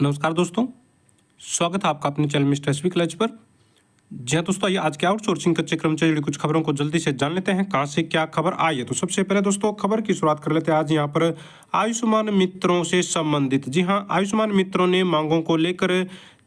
नमस्कार दोस्तों, स्वागत है आपका अपने चैनल मिस्टर एसवी क्लच पर। जी हाँ दोस्तों, आइए आज के आउटसोर्सिंग कच्चे क्रम से जुड़ी कुछ खबरों को जल्दी से जान लेते हैं कहाँ से क्या खबर आई है। तो सबसे पहले दोस्तों खबर की शुरुआत कर लेते हैं आज यहाँ पर आयुष्मान मित्रों से संबंधित। जी हाँ, आयुष्मान मित्रों ने मांगों को लेकर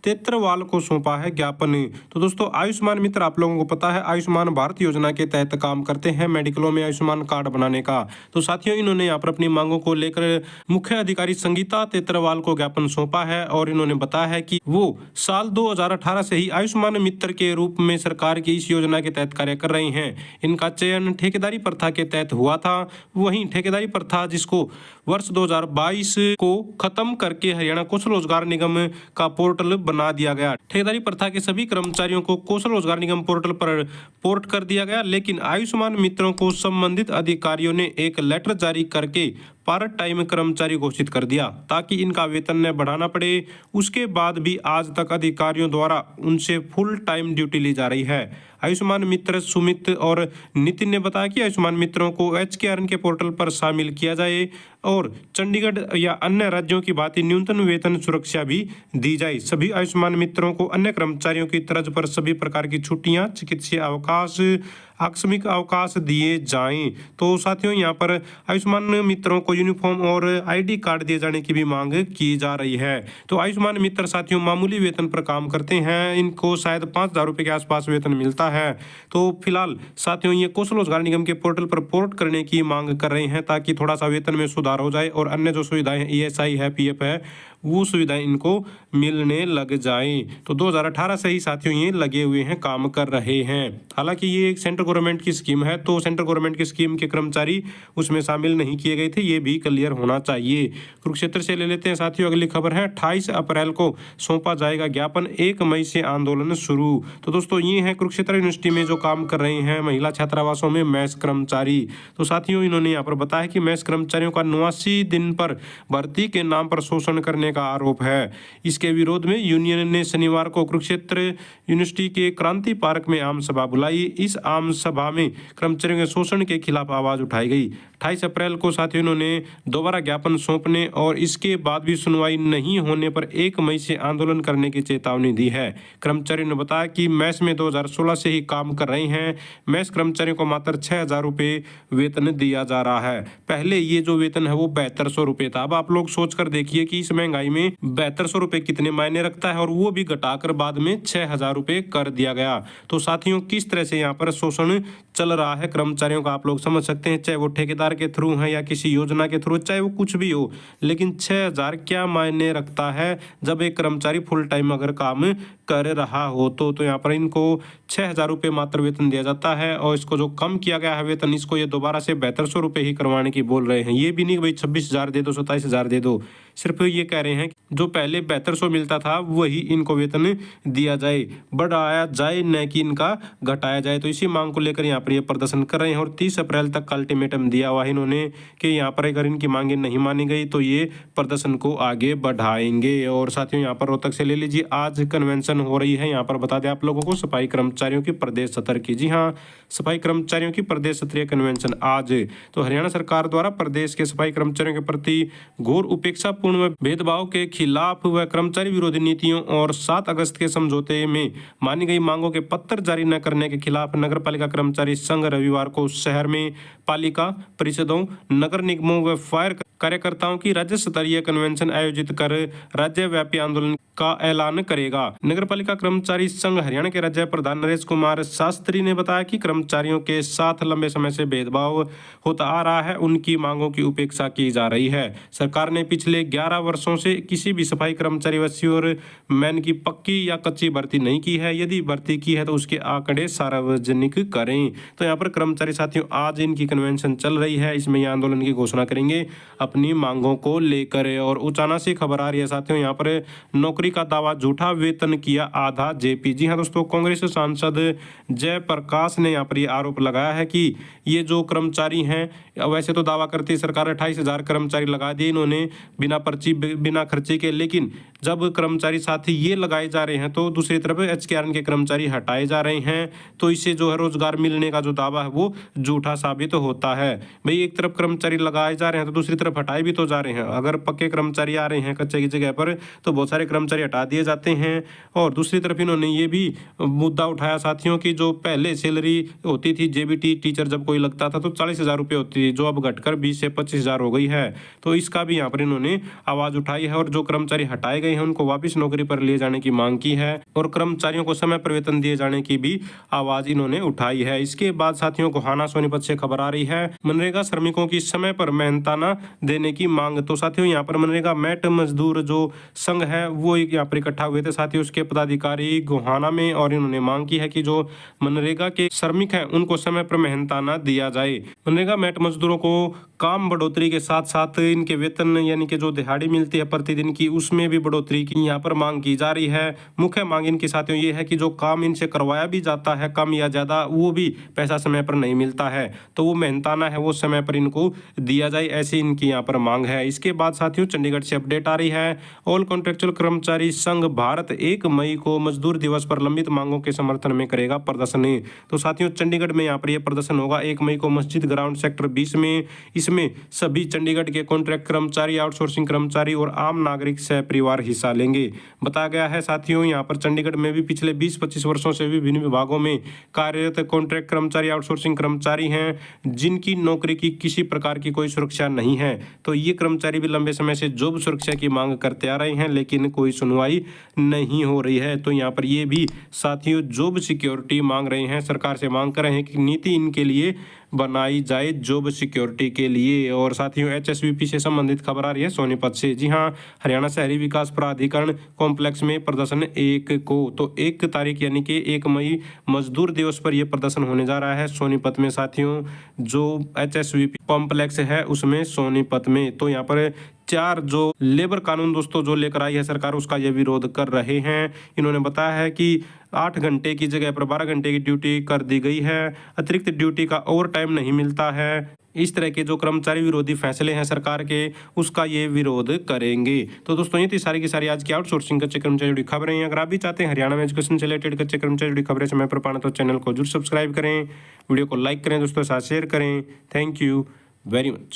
तेतरवाल को सौंपा है ज्ञापन। तो दोस्तों आयुष्मान मित्र आप लोगों को पता है आयुष्मान भारत योजना के तहत काम करते हैं मेडिकलों में आयुष्मान कार्ड बनाने का। तो साथियों इन्होंने यहाँ पर अपनी मांगों को लेकर मुख्य अधिकारी संगीता तेतरवाल को ज्ञापन सौंपा है और इन्होंने बताया है कि वो साल 2018 से ही आयुष्मान मित्र के रूप में सरकार की इस योजना के तहत कार्य कर रही हैं। इनका चयन ठेकेदारी प्रथा के तहत हुआ था। वहीं ठेकेदारी प्रथा जिसको वर्ष 2022 को खत्म करके हरियाणा कौशल रोजगार निगम का पोर्टल बना दिया गया। ठेकेदारी प्रथा के सभी कर्मचारियों को कौशल रोजगार निगम पोर्टल पर पोर्ट कर दिया गया, लेकिन आयुष्मान मित्रों को संबंधित अधिकारियों ने एक लेटर जारी करके पार्ट टाइम कर्मचारी घोषित कर दिया ताकि इनका वेतन न बढ़ाना पड़े। उसके बाद भी आज तक अधिकारियों द्वारा उनसे फुल टाइम ड्यूटी ली जा रही है। आयुष्मान मित्र सुमित और नितिन ने बताया कि आयुष्मान मित्रों को HKRN के पोर्टल पर शामिल किया जाए और चंडीगढ़ या अन्य राज्यों की भांति न्यूनतम वेतन सुरक्षा भी दी जाए। सभी आयुष्मान मित्रों को अन्य कर्मचारियों की तर्ज पर सभी प्रकार की छुट्टियां, चिकित्सीय अवकाश, आकस्मिक अवकाश दिए जाएं। तो साथियों यहाँ पर आयुष्मान मित्रों को यूनिफॉर्म और ID कार्ड दिए जाने की भी मांग की जा रही है। तो आयुष्मान मित्र साथियों मामूली वेतन पर काम करते हैं, इनको शायद 5,000 रुपये के आसपास वेतन मिलता है। तो फिलहाल साथियों ये कौशल रोजगार निगम के पोर्टल पर पोर्ट करने की मांग कर रहे हैं ताकि थोड़ा सा वेतन में सुधार हो जाए और अन्य जो सुविधाएं हैं ESI है, PF है, वो सुविधाएं इनको मिलने लग जाए। तो 2018 से ही साथियों ये लगे हुए हैं, काम कर रहे हैं। हालांकि ये एक सेंट्रल गवर्नमेंट की स्कीम है, तो सेंट्रल गवर्नमेंट की स्कीम के कर्मचारी उसमें शामिल नहीं किए गए थे, ये भी क्लियर होना चाहिए। कुरुक्षेत्र से ले लेते हैं साथियों, अगली खबर है 28 अप्रैल को सौंपा जाएगा ज्ञापन, 1 मई से आंदोलन शुरू। तो दोस्तों ये है कुरुक्षेत्र यूनिवर्सिटी में जो काम कर रहे हैं महिला छात्रावासों में मैस कर्मचारी। तो साथियों इन्होंने यहाँ पर बताया कि मैस कर्मचारियों का 89 दिन पर भर्ती के नाम पर शोषण करने का आरोप है। इसके विरोध में यूनियन ने शनिवार को कुरुक्षेत्र यूनिवर्सिटी के क्रांति पार्क में आम सभा बुलाई। इस आम सभा में कर्मचारियों के शोषण के खिलाफ आवाज उठाई गई। 28 अप्रैल को साथियों इन्होंने दोबारा ज्ञापन सौंपने और इसके बाद भी सुनवाई नहीं होने पर 1 मई से आंदोलन करने की चेतावनी दी है। कर्मचारियों ने बताया कि मैस में 2016 से ही काम कर रहे हैं। मैस कर्मचारियों को मात्र 6,000 रुपये वेतन दिया जा रहा है। पहले ये जो वेतन है वो 7200 रुपये था। अब आप लोग सोच कर देखिए कि इस महंगाई में 7200 रुपये कितने मायने रखता है, और वो भी घटाकर बाद में 6,000 रुपये कर दिया गया। तो साथियों किस तरह से यहाँ पर शोषण चल रहा है कर्मचारियों का आप लोग समझ सकते हैं, चाहे वो ठेकेदार के थ्रू है या किसी योजना के थ्रू, चाहे वो कुछ भी हो, लेकिन 6,000 क्या मायने रखता है जब एक कर्मचारी फुल टाइम अगर काम कर रहा हो। तो यहाँ पर इनको 6,000 रुपये मात्र वेतन दिया जाता है, और इसको जो कम किया गया है वेतन, इसको ये दोबारा से 7200 रुपये ही करवाने की बोल रहे हैं। ये भी नहीं भाई 26,000 दे दो, 27,000 दे दो, सिर्फ ये कह रहे हैं जो पहले 7200 मिलता था वही इनको वेतन दिया जाए, बढ़ाया जाए, न कि इनका घटाया जाए। तो इसी मांग को लेकर यहाँ पर ये प्रदर्शन कर रहे हैं और 30 अप्रैल तक का अल्टीमेटम दिया हुआ है इन्होंने कि यहाँ पर अगर इनकी मांगे नहीं मानी गई तो ये प्रदर्शन को आगे बढ़ाएंगे। और साथियों यहाँ पर रोहतक से ले लीजिए, आज कन्वेंशन हो रही है। यहाँ पर बता दें आप लोगों को सफाई कर्मचारियों की प्रदेश सत्र की। जी हाँ, सफाई कर्मचारियों की प्रदेश स्तरीय कन्वेंशन आज। तो हरियाणा सरकार द्वारा प्रदेश के सफाई कर्मचारियों के प्रति घोर उपेक्षा पूर्ण भेदभाव के खिलाफ व कर्मचारी विरोधी नीतियों और 7 अगस्त के समझौते में मानी गई मांगों के पत्र जारी न करने के खिलाफ नगर पालिका कर्मचारी संघ रविवार को शहर में पालिका परिषदों, नगर निगमों व फायर कार्यकर्ताओं की राज्य स्तरीय कन्वेंशन आयोजित कर राज्यव्यापी आंदोलन का ऐलान करेगा। नगर पालिका कर्मचारी संघ हरियाणा के राज्य प्रधान नरेश कुमार शास्त्री ने बताया कि कर्मचारियों के साथ लंबे समय से भेदभाव होता आ रहा है, उनकी मांगों की उपेक्षा की जा रही है। सरकार ने पिछले 11 वर्षों से किसी भी सफाई कर्मचारी व सीवरमैन की पक्की या कच्ची भर्ती नहीं की है। यदि भर्ती की है तो उसके आंकड़े सार्वजनिक करें। तो यहाँ पर कर्मचारी साथियों आज इनकी कन्वेंशन चल रही है, इसमें ये आंदोलन की घोषणा करेंगे अपनी मांगों को लेकर। और उचाना से खबर आ रही है साथियों, यहाँ पर नौकरी का दावा, झूठा वेतन किया आधा जेपी। जी हाँ दोस्तों, कांग्रेस सांसद जयप्रकाश ने यहाँ पर ये आरोप लगाया है कि ये जो कर्मचारी हैं, वैसे तो दावा करती सरकार 28,000 कर्मचारी लगा दिए इन्होंने बिना पर्ची बिना खर्चे के, लेकिन जब कर्मचारी साथ ही ये लगाए जा रहे हैं तो दूसरी तरफ एचकेआरएन के कर्मचारी हटाए जा रहे हैं, तो इससे जो है रोजगार मिलने का जो दावा है वो झूठा साबित होता है। भाई एक तरफ कर्मचारी लगाए जा रहे हैं तो दूसरी तरफ हटाए भी तो जा रहे हैं। अगर पक्के कर्मचारी आ रहे हैं कच्चे की जगह पर तो बहुत सारे कर्मचारी हटा दिए जाते हैं। और दूसरी तरफ इन्होंने ये भी मुद्दा उठाया साथियों की जो पहले सैलरी होती थी जेबीटी टीचर जब कोई लगता था तो 40,000 रुपये होती थी, जो अब घटकर 20 से 25,000 हो गई है। तो इसका भी यहाँ पर इन्होंने आवाज उठाई है और जो कर्मचारी हटाए गए हैं उनको वापस नौकरी पर लिए जाने की मांग की है और कर्मचारियों को समय पर वेतन दिए जाने की भी आवाज इन्होंने उठाई है। इसके बाद साथियों गोहाना सोनीपत से खबर आ रही है, मनरेगा श्रमिकों की समय पर मेहनताना देने की मांग। तो साथियों यहाँ पर मनरेगा मैट मजदूर जो संघ है वो यहाँ पर इकट्ठा हुए थे साथियों, उसके पदाधिकारी गोहाना में, और इन्होंने मांग की है कि जो मनरेगा के श्रमिक हैं उनको समय पर मेहनताना दिया जाए। मनरेगा मैट मजदूरों को काम बढ़ोतरी के साथ साथ इनके वेतन यानी कि जो दिहाड़ी मिलती है प्रतिदिन की उसमें भी बढ़ोतरी की यहाँ पर मांग की जा रही है। मुख्य मांग इनकी साथियों ये है कि जो काम इनसे करवाया भी जाता है कम या ज्यादा वो भी पैसा समय पर नहीं मिलता है, तो वो मेहनताना है वो समय पर इनको दिया जाए, ऐसी इनकी यहाँ पर मांग है। इसके बाद साथियों चंडीगढ़ से अपडेट आ रही है, ऑल कॉन्ट्रेक्चुअल कर्मचारी संघ भारत 1 मई को मजदूर दिवस पर लंबित मांगों के समर्थन में करेगा प्रदर्शन। तो साथियों चंडीगढ़ में यहाँ पर यह प्रदर्शन होगा 1 मई को मस्जिद ग्राउंड सेक्टर 20 में। इसमें सभी चंडीगढ़ के कॉन्ट्रैक्ट कर्मचारी, आउटसोर्सिंग कर्मचारी और आम नागरिक सह परिवार हिस्सा लेंगे। बताया गया है साथियों यहाँ पर चंडीगढ़ में भी पिछले 20-25 वर्षों से विभिन्न विभागों में कार्यरत कॉन्ट्रैक्ट कर्मचारी, आउटसोर्सिंग कर्मचारी हैं जिनकी नौकरी की किसी प्रकार की कोई सुरक्षा नहीं है। तो ये कर्मचारी भी लंबे समय से जॉब सुरक्षा की मांग करते आ रहे हैं लेकिन कोई सुनवाई नहीं हो रही है। तो यहाँ पर ये भी साथियों जॉब सिक्योरिटी मांग रहे हैं, सरकार से मांग कर रहे हैं कि नीति इनके लिए बनाई जाए जॉब सिक्योरिटी के लिए। और साथियों एचएसवीपी से संबंधित खबर आ रही है सोनीपत से। जी हाँ, हरियाणा शहरी विकास प्राधिकरण कॉम्प्लेक्स में प्रदर्शन 1 को, तो 1 तारीख यानी कि 1 मई मजदूर दिवस पर यह प्रदर्शन होने जा रहा है सोनीपत में साथियों, जो एचएसवीपी कॉम्प्लेक्स है उसमें सोनीपत में। तो यहाँ पर 4 जो लेबर कानून दोस्तों जो लेकर आई है सरकार उसका ये विरोध कर रहे हैं। इन्होंने बताया है कि 8 घंटे की जगह पर 12 घंटे की ड्यूटी कर दी गई है, अतिरिक्त ड्यूटी का ओवर टाइम नहीं मिलता है। इस तरह के जो कर्मचारी विरोधी फैसले हैं सरकार के उसका ये विरोध करेंगे। तो दोस्तों ये थी सारी की सारी आज की आउटसोर्सिंग कच्चे कर्मचारी जुड़ी खबरें। अगर आप भी चाहते हैं हरियाणा में एजुकेशन से रिलेटेड कच्चे कर्मचारी जुड़ी खबरें समय पर पाना तो चैनल को जरूर सब्सक्राइब करें, वीडियो को लाइक करें, दोस्तों के साथ शेयर करें। Thank you very much.